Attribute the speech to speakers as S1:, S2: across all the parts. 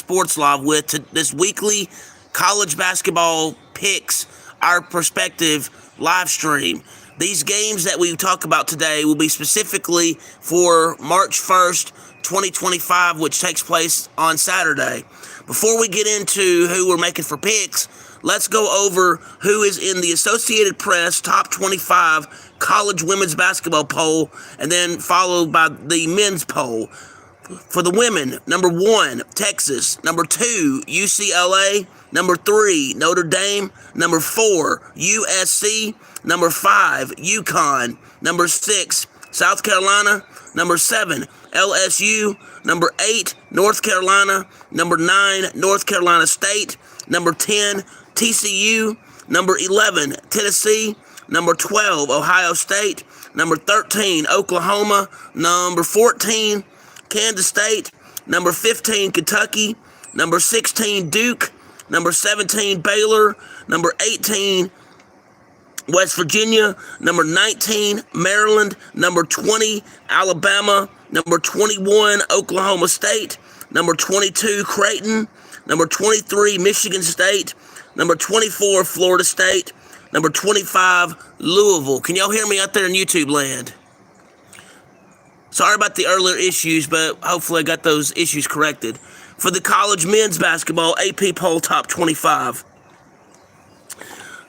S1: Sports Live with this weekly college basketball picks, our perspective live stream. These games that we talk about today will be specifically for March 1st, 2025, which takes place on Saturday. Before we get into who we're making for picks, let's go over who is in the Associated Press Top 25 College Women's Basketball poll, and then followed by the men's poll. For the women, number 1, Texas. Number 2, UCLA. Number 3, Notre Dame. Number 4, USC. Number 5, UConn. Number 6, South Carolina. Number 7, LSU. Number 8, North Carolina. Number 9, North Carolina State. Number 10, TCU. Number 11, Tennessee. Number 12, Ohio State. Number 13, Oklahoma. Number 14, Kansas State. Number 15, Kentucky. Number 16, Duke. Number 17, Baylor. Number 18, West Virginia. Number 19, Maryland. Number 20, Alabama. Number 21, Oklahoma State. Number 22, Creighton. Number 23, Michigan State. Number 24, Florida State. Number 25, Louisville. Can y'all hear me out there in YouTube land? Sorry about the earlier issues, but hopefully I got those issues corrected. For the college men's basketball AP poll top 25.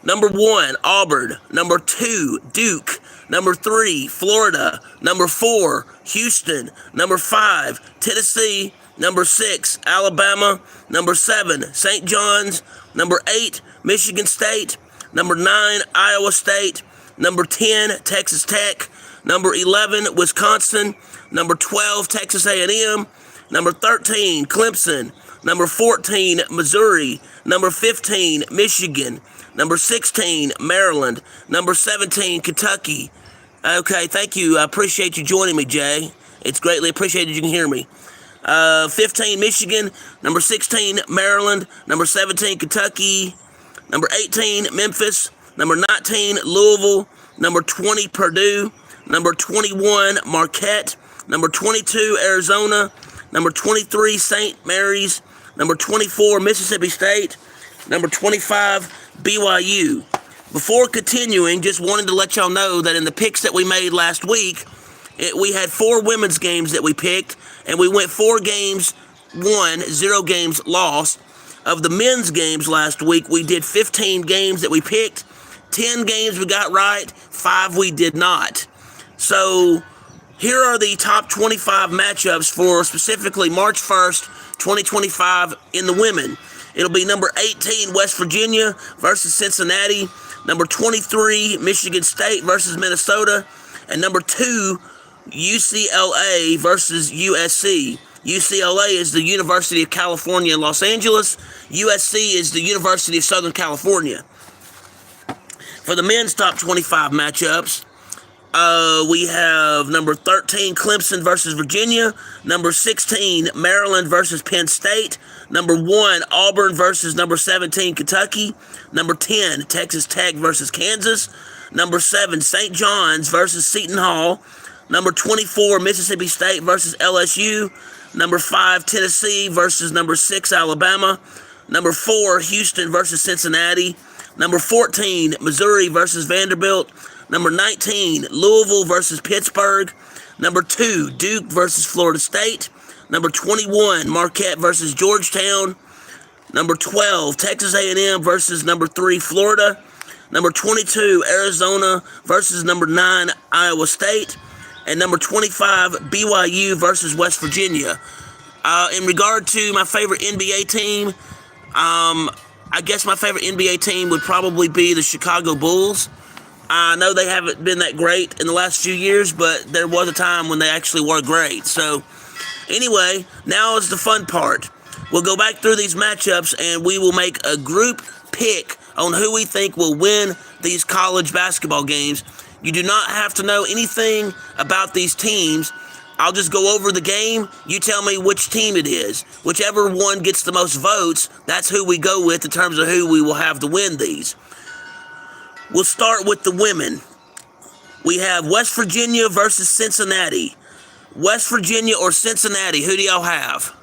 S1: Number 1, Auburn. Number 2, Duke. Number 3, Florida. Number 4, Houston. Number 5, Tennessee. Number 6, Alabama. Number 7, St. John's. Number 8, Michigan State. Number 9, Iowa State. Number 10, Texas Tech. Number 11, Wisconsin. Number 12, Texas A&M. Number 13, Clemson. Number 14, Missouri. Number 15, Michigan. Number 16, Maryland. Number 17, Kentucky. Okay, thank you. I appreciate you joining me, Jay. It's greatly appreciated you can hear me. 15, Michigan. Number 16, Maryland. Number 17, Kentucky. Number 18, Memphis. Number 19, Louisville. Number 20, Purdue. Number 21, Marquette. Number 22, Arizona. Number 23, St. Mary's. Number 24, Mississippi State. Number 25, BYU. Before continuing, just wanted to let y'all know that in the picks that we made last week, we had 4 women's games that we picked, and we went 4 games won, 0 games lost. Of the men's games last week, we did 15 games that we picked. 10 games we got right, 5 we did not. So here are the top 25 matchups for specifically March 1st, 2025 in the women. It'll be number 18, West Virginia versus Cincinnati. Number 23, Michigan State versus Minnesota. And number 2, UCLA versus USC. UCLA is the University of California in Los Angeles. USC is the University of Southern California. For the men's top 25 matchups, we have number 13, Clemson versus Virginia. Number 16, Maryland versus Penn State. Number 1, Auburn versus number 17, Kentucky. Number 10, Texas Tech versus Kansas. Number 7, St. John's versus Seton Hall. Number 24, Mississippi State versus LSU. Number 5, Tennessee versus number 6, Alabama. Number 4, Houston versus Cincinnati. Number 14, Missouri versus Vanderbilt. Number 19, Louisville versus Pittsburgh. Number 2, Duke versus Florida State. Number 21, Marquette versus Georgetown. Number 12, Texas A&M versus number 3, Florida. Number 22, Arizona versus number 9, Iowa State. And number 25, BYU versus West Virginia. In regard to my favorite NBA team, I guess my favorite NBA team would probably be the Chicago Bulls. I know they haven't been that great in the last few years, but there was a time when they actually were great. So, anyway, now is the fun part. We'll go back through these matchups, and we will make a group pick on who we think will win these college basketball games. You do not have to know anything about these teams. I'll just go over the game. You tell me which team it is. Whichever one gets the most votes, that's who we go with in terms of who we will have to win these. We'll start with the women. We have West Virginia versus Cincinnati. West Virginia or Cincinnati, who do y'all have?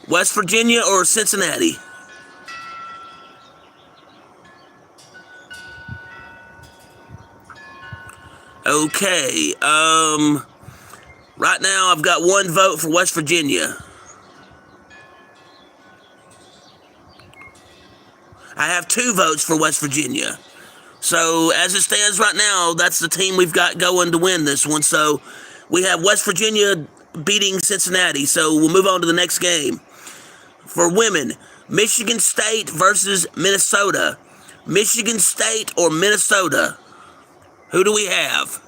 S1: West Virginia or Cincinnati? Okay. Right now I've got one vote for West Virginia. I have 2 votes for West Virginia. So as it stands right now, that's the team we've got going to win this one. So we have West Virginia beating Cincinnati. So we'll move on to the next game. For women, Michigan State versus Minnesota. Michigan State or Minnesota? Who do we have?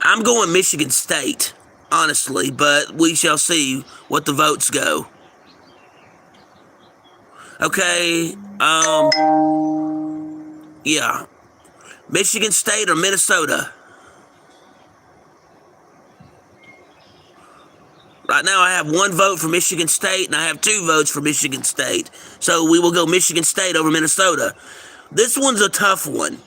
S1: I'm going Michigan State, honestly, but we shall see what the votes go. Okay, yeah. Michigan State or Minnesota? Right now I have 1 vote for Michigan State and I have 2 votes for Michigan State. So we will go Michigan State over Minnesota. This one's a tough one.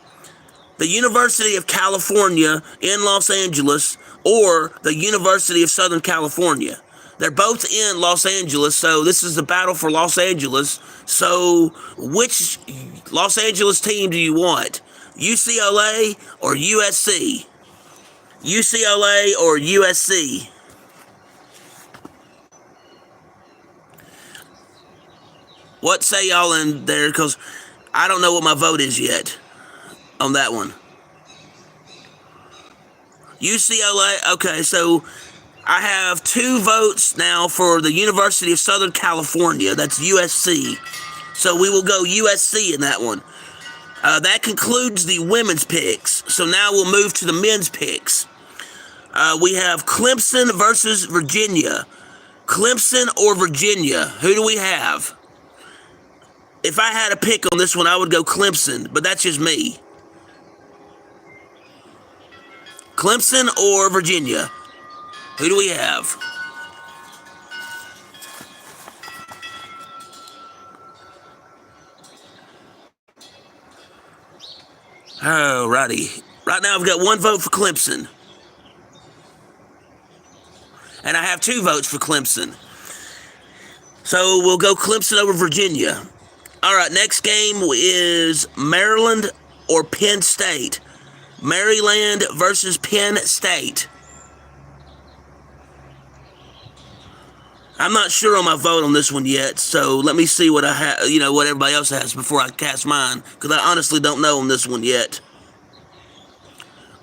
S1: The University of California in Los Angeles or the University of Southern California. They're both in Los Angeles, so this is the battle for Los Angeles. So which Los Angeles team do you want? UCLA or USC? UCLA or USC? What say y'all in there? Because I don't know what my vote is yet on that one. UCLA, okay, so I have 2 votes now for the University of Southern California. That's USC. So we will go USC in that one. That concludes the women's picks. So now we'll move to the men's picks. We have Clemson versus Virginia. Clemson or Virginia? Who do we have? If I had a pick on this one, I would go Clemson, but that's just me. Clemson or Virginia? Who do we have? Alrighty. Right now I've got 1 vote for Clemson. And I have 2 votes for Clemson. So we'll go Clemson over Virginia. Alright, next game is Maryland or Penn State. Maryland versus Penn State. I'm not sure on my vote on this one yet, so let me see what I have, what everybody else has before I cast mine, because I honestly don't know on this one yet.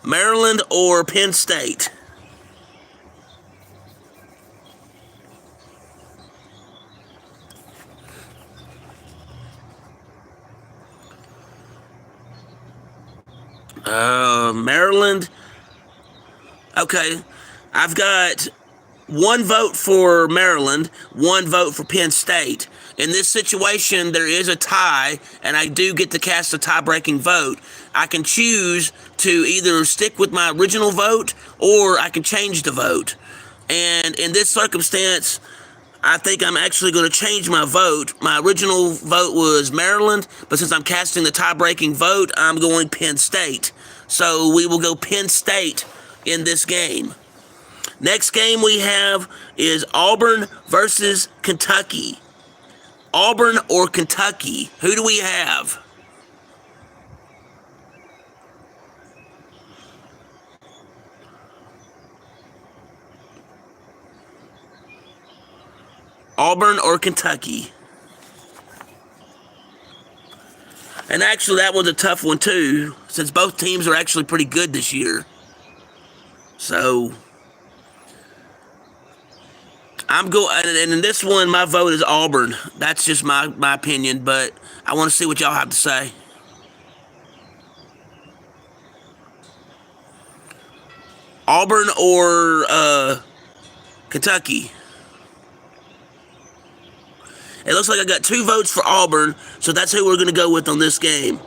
S1: Maryland or Penn State? Maryland. Okay, I've got 1 vote for Maryland, 1 vote for Penn State. In this situation, there is a tie, and I do get to cast a tie-breaking vote. I can choose to either stick with my original vote, or I can change the vote. And in this circumstance, I think I'm actually going to change my vote. My original vote was Maryland, but since I'm casting the tie-breaking vote, I'm going Penn State. So we will go Penn State in this game. Next game we have is Auburn versus Kentucky. Auburn or Kentucky? Who do we have? Auburn or Kentucky? And actually, that one's a tough one, too, since both teams are actually pretty good this year. So, I'm going, and in this one, my vote is Auburn. That's just my opinion, but I want to see what y'all have to say. Auburn or Kentucky? It looks like I got 2 votes for Auburn, so that's who we're going to go with on this game.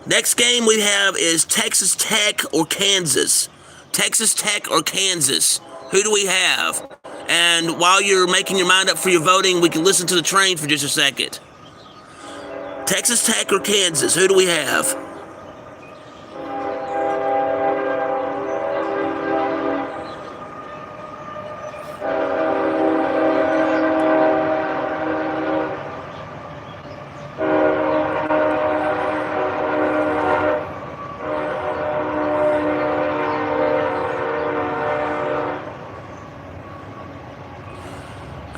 S1: Next game we have is Texas Tech or Kansas. Texas Tech or Kansas. Who do we have? And while you're making your mind up for your voting, we can listen to the train for just a second. Texas Tech or Kansas. Who do we have?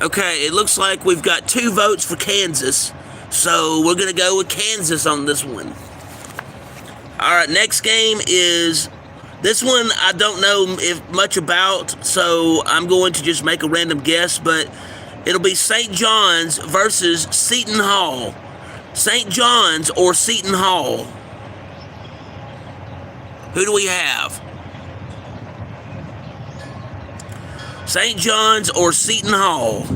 S1: Okay, it looks like we've got 2 votes for Kansas, so we're going to go with Kansas on this one. All right, next game is, this one I don't know if much about, so I'm going to just make a random guess, but it'll be St. John's versus Seton Hall. St. John's or Seton Hall? Who do we have? St. John's or Seton Hall?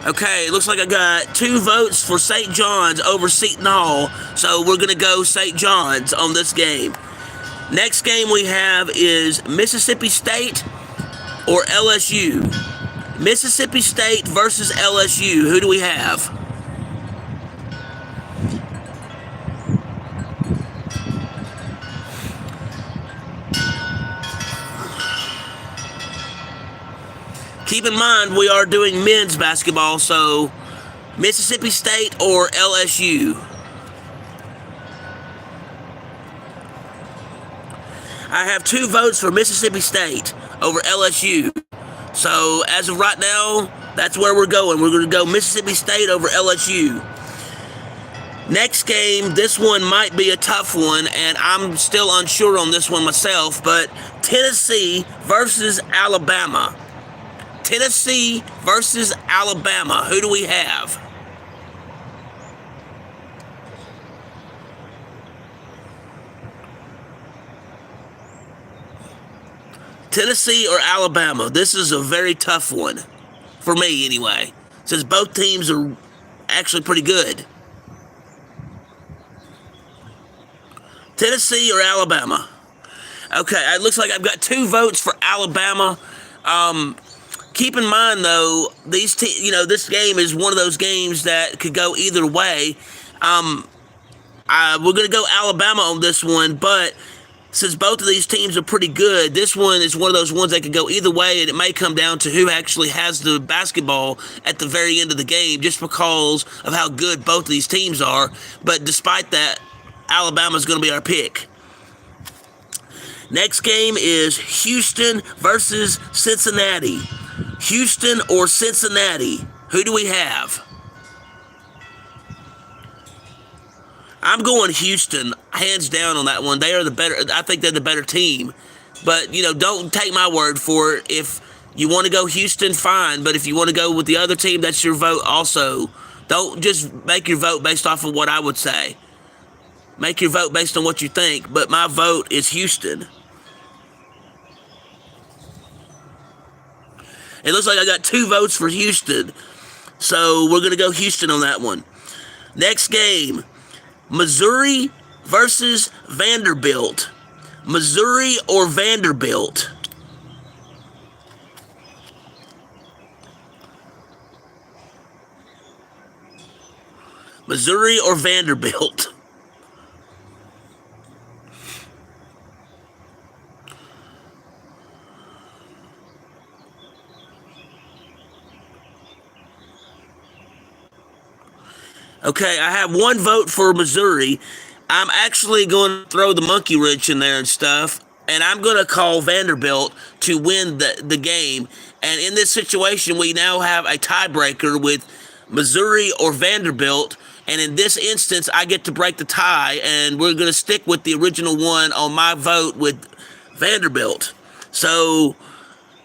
S1: Okay, it looks like I got 2 votes for St. John's over Seton Hall, so we're going to go St. John's on this game. Next game we have is Mississippi State or LSU. Mississippi State versus LSU. Who do we have? Keep in mind, we are doing men's basketball, so Mississippi State or LSU. I have 2 votes for Mississippi State over LSU. So as of right now, that's where we're going. We're going to go Mississippi State over LSU. Next game, this one might be a tough one, and I'm still unsure on this one myself, but Tennessee versus Alabama. Tennessee versus Alabama. Who do we have? Tennessee or Alabama? This is a very tough one. For me, anyway. Since both teams are actually pretty good. Tennessee or Alabama? Okay, it looks like I've got 2 votes for Alabama. Keep in mind, though, this game is one of those games that could go either way. We're going to go Alabama on this one, but since both of these teams are pretty good, this one is one of those ones that could go either way, and it may come down to who actually has the basketball at the very end of the game, just because of how good both of these teams are. But despite that, Alabama's going to be our pick. Next game is Houston versus Cincinnati. Houston or Cincinnati? Who do we have? I'm going Houston, hands down on that one. They are the better. I think they're the better team. But, don't take my word for it. If you want to go Houston, fine. But if you want to go with the other team, that's your vote also. Don't just make your vote based off of what I would say. Make your vote based on what you think. But my vote is Houston. It looks like I got 2 votes for Houston. So we're going to go Houston on that one. Next game, Missouri versus Vanderbilt. Missouri or Vanderbilt? Missouri or Vanderbilt? Okay, I have 1 vote for Missouri. I'm actually going to throw the monkey wrench in there and stuff, and I'm going to call Vanderbilt to win the game. And in this situation, we now have a tiebreaker with Missouri or Vanderbilt, and in this instance, I get to break the tie, and we're going to stick with the original one on my vote with Vanderbilt. So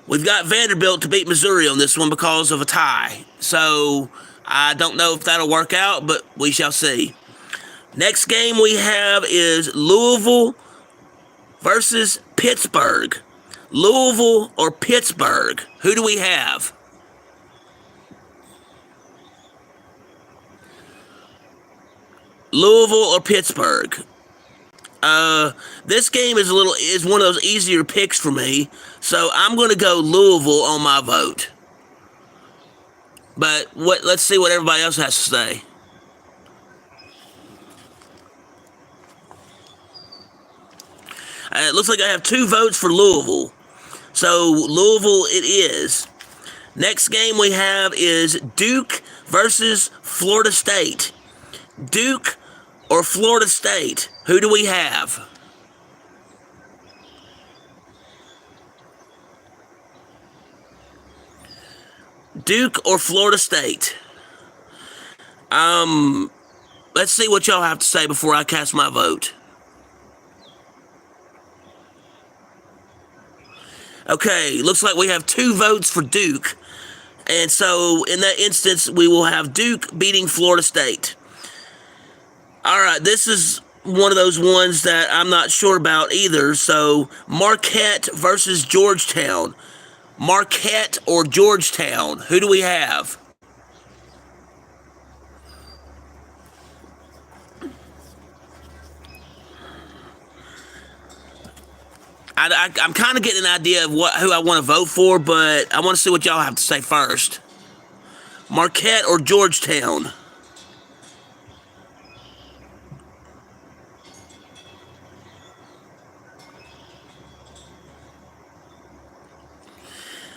S1: we've got Vanderbilt to beat Missouri on this one because of a tie. So I don't know if that'll work out, but we shall see. Next game we have is Louisville versus Pittsburgh. Louisville or Pittsburgh? Who do we have? Louisville or Pittsburgh? This game is one of those easier picks for me, so I'm going to go Louisville on my vote. But let's see what everybody else has to say. It looks like I have 2 votes for Louisville. So Louisville it is. Next game we have is Duke versus Florida State. Duke or Florida State? Who do we have? Duke or Florida State? Let's see what y'all have to say before I cast my vote. Okay, looks like we have 2 votes for Duke. And so in that instance, we will have Duke beating Florida State. All right, this is one of those ones that I'm not sure about either. So Marquette versus Georgetown. Marquette or Georgetown? Who do we have? I'm kind of getting an idea of who I want to vote for, but I want to see what y'all have to say first. Marquette or Georgetown?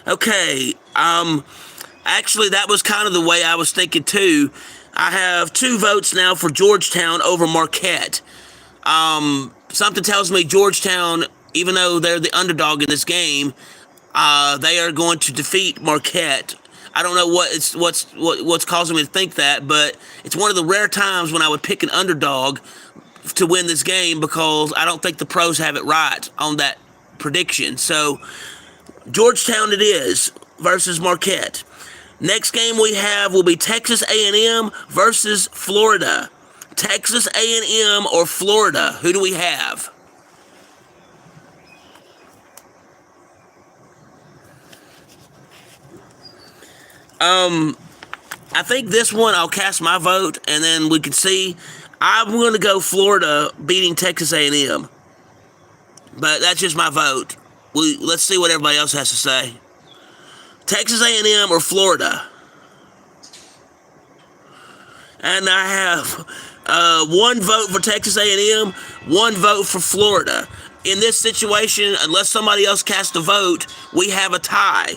S1: Okay, actually that was kind of the way I was thinking too. I have 2 votes now for Georgetown over Marquette. Something tells me Georgetown, even though they're the underdog in this game, they are going to defeat Marquette. I don't know what's causing me to think that, but it's one of the rare times when I would pick an underdog to win this game because I don't think the pros have it right on that prediction. So Georgetown it is versus Marquette. Next game we have will be Texas A&M versus Florida. Texas A&M or Florida? Who do we have? I think this one I'll cast my vote, and then we can see. I'm going to go Florida beating Texas A&M, but that's just my vote. Let's see what everybody else has to say. Texas A&M or Florida? And I have 1 vote for Texas A&M, 1 vote for Florida. In this situation, unless somebody else casts a vote, we have a tie.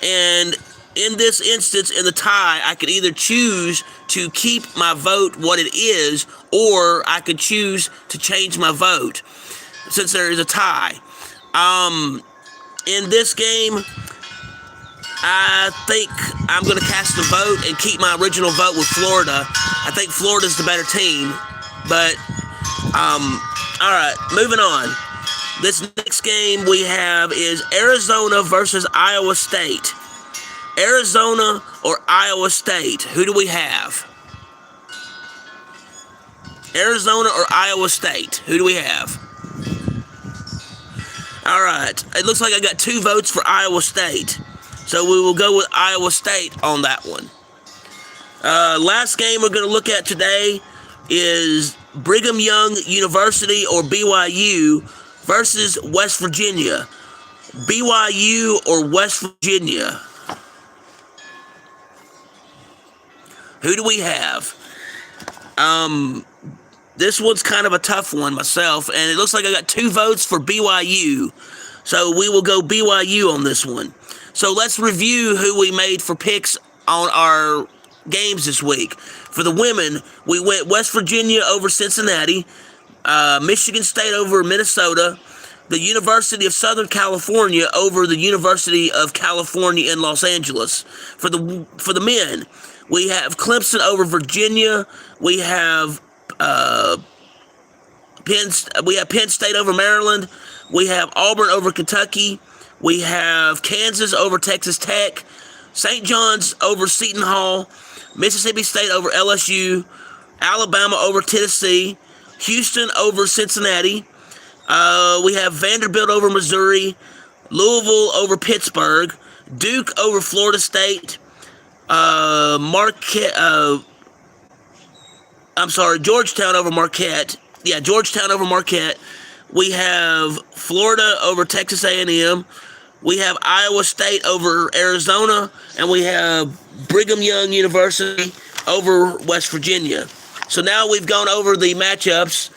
S1: And in this instance, in the tie, I could either choose to keep my vote what it is, or I could choose to change my vote since there is a tie. In this game, I think I'm going to cast the vote and keep my original vote with Florida. I think Florida's the better team, but all right, moving on. This next game we have is Arizona versus Iowa State. Arizona or Iowa State? Who do we have? Arizona or Iowa State? Who do we have? All right. It looks like I got 2 votes for Iowa State. So we will go with Iowa State on that one. Last game we're going to look at today is Brigham Young University or BYU versus West Virginia. BYU or West Virginia? Who do we have? This one's kind of a tough one myself, and it looks like I got 2 votes for BYU. So we will go BYU on this one. So let's review who we made for picks on our games this week. For the women, we went West Virginia over Cincinnati, Michigan State over Minnesota, the University of Southern California over the University of California in Los Angeles. For the men, we have Clemson over Virginia. We have Penn State over Maryland. We have Auburn over Kentucky. We have Kansas over Texas Tech. St. John's over Seton Hall. Mississippi State over LSU. Alabama over Tennessee. Houston over Cincinnati. We have Vanderbilt over Missouri. Louisville over Pittsburgh. Duke over Florida State. Georgetown over Marquette. Yeah, Georgetown over Marquette. We have Florida over Texas A&M. We have Iowa State over Arizona. And we have Brigham Young University over West Virginia. So now we've gone over the matchups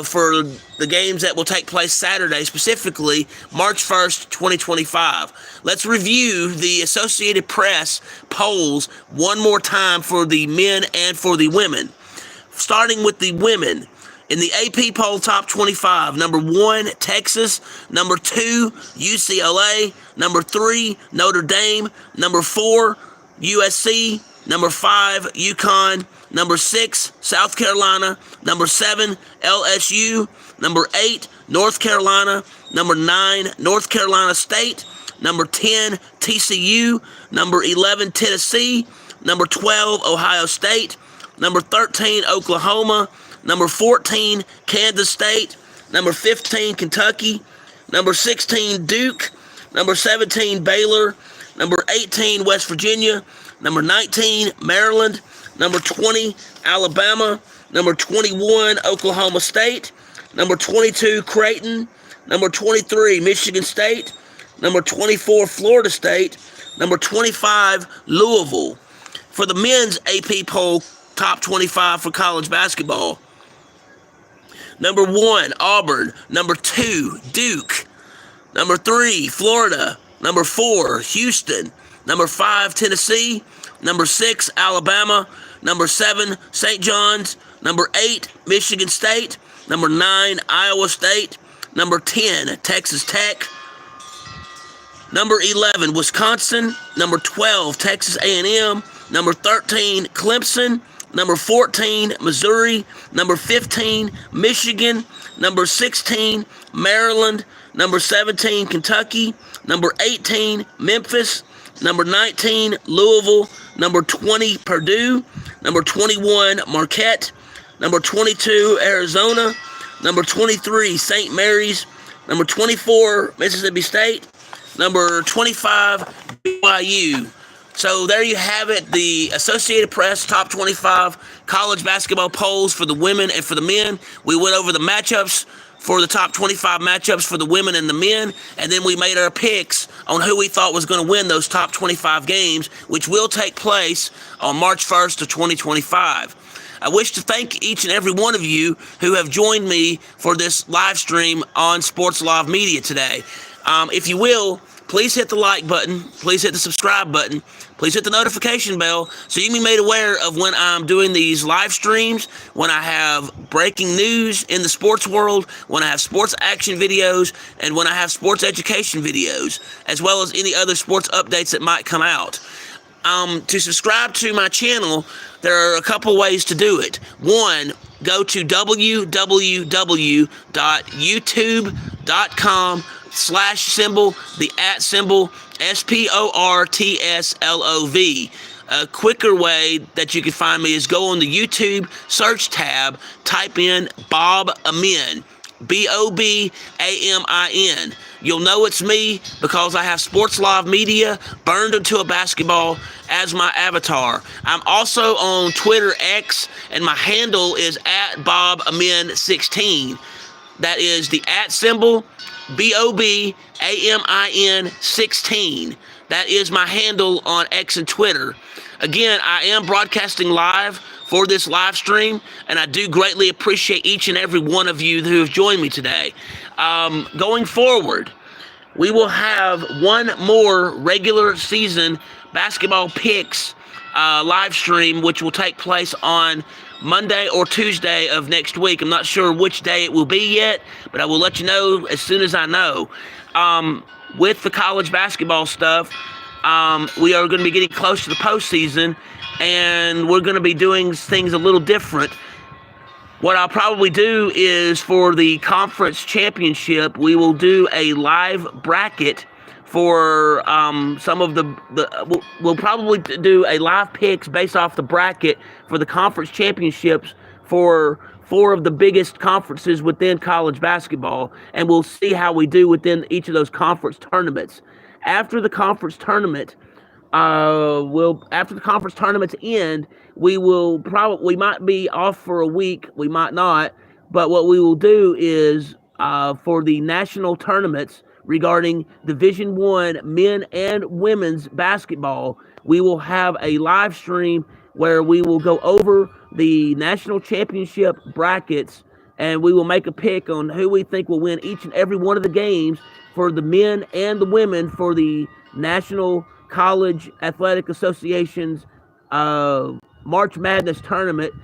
S1: for the games that will take place Saturday, specifically March 1st, 2025. Let's review the Associated Press polls one more time for the men and for the women. Starting with the women. In the AP poll top 25, number 1, Texas, number 2, UCLA, number 3, Notre Dame, number 4, USC, number 5, UConn, number 6, South Carolina, number 7, LSU, number 8, North Carolina, number 9, North Carolina State, number 10, TCU, number 11, Tennessee, number 12, Ohio State, number 13, Oklahoma, number 14, Kansas State, number 15, Kentucky, number 16, Duke, number 17, Baylor, number 18, West Virginia, number 19, Maryland, number 20, Alabama, number 21, Oklahoma State, number 22, Creighton, number 23, Michigan State, number 24, Florida State, number 25, Louisville. For the men's AP poll top 25 for college basketball, number 1, Auburn, number 2, Duke, number 3, Florida, number 4, Houston, number 5, Tennessee, number 6, Alabama, number 7, St. John's, number 8, Michigan State, number 9, Iowa State, number 10, Texas Tech, number 11, Wisconsin, number 12, Texas A&M, number 13, Clemson, number 14, Missouri, number 15, Michigan, number 16, Maryland, number 17, Kentucky, number 18, Memphis, number 19, Louisville, number 20, Purdue, number 21, Marquette, number 22, Arizona, number 23, St. Mary's, number 24, Mississippi State, number 25, BYU. So there you have it, the Associated Press top 25 college basketball polls for the women and for the men. We went over the matchups for the top 25 matchups for the women and the men, and then we made our picks on who we thought was going to win those top 25 games, which will take place on March 1st of 2025. I wish to thank each and every one of you who have joined me for this live stream on Sports Live Media today. If you will, please hit the like button, please hit the subscribe button, please hit the notification bell so you can be made aware of when I'm doing these live streams, when I have breaking news in the sports world, when I have sports action videos, and when I have sports education videos, as well as any other sports updates that might come out. To subscribe to my channel, there are a couple ways to do it. One, go to www.youtube.com/the @ SPORTSLOV. A quicker way that you can find me is go on the YouTube search tab, type in Bob Amin, BOBAMIN. You'll know it's me because I have Sports Live Media burned into a basketball as my avatar. I'm also on Twitter X, and my handle is @BobAmin16. That is the @ BOBAMIN16. That is my handle on X and Twitter. Again, I am broadcasting live for this live stream, and I do greatly appreciate each and every one of you who have joined me today. Going forward, we will have one more regular season basketball picks live stream, which will take place on Monday or Tuesday of next week. I'm not sure which day it will be yet, but I will let you know as soon as I know. With the college basketball stuff, we are going to be getting close to the postseason, and we're going to be doing things a little different. What I'll probably do is for the conference championship, we will do a live bracket for some of we'll probably do a live picks based off the bracket for the conference championships for 4 of the biggest conferences within college basketball, and we'll see how we do within each of those conference tournaments. After the conference tournament, after the conference tournaments end, we might be off for a week, we might not, but what we will do is for the national tournaments regarding Division I men and women's basketball, we will have a live stream where we will go over the national championship brackets and we will make a pick on who we think will win each and every one of the games for the men and the women for the National College Athletic Association's March Madness tournament.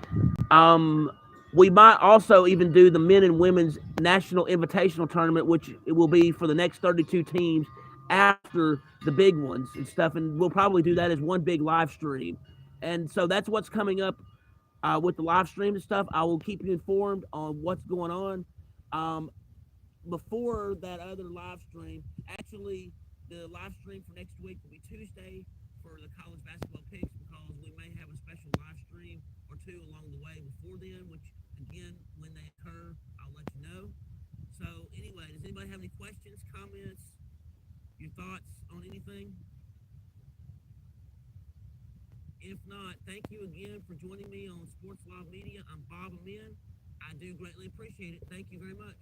S1: Um, we might also even do the men and women's national invitational tournament, which it will be for the next 32 teams after the big ones and stuff. And we'll probably do that as one big live stream. And so that's what's coming up with the live stream and stuff. I will keep you informed on what's going on. Um, Before that other live stream, actually, the live stream for next week will be Tuesday for the college basketball picks because we may have a special live stream or two along the way before then, which, again, when they occur, I'll let you know. So, anyway, does anybody have any questions, comments, your thoughts on anything? If not, thank you again for joining me on Sports Live Media. I'm Bob Amin. I do greatly appreciate it. Thank you very much.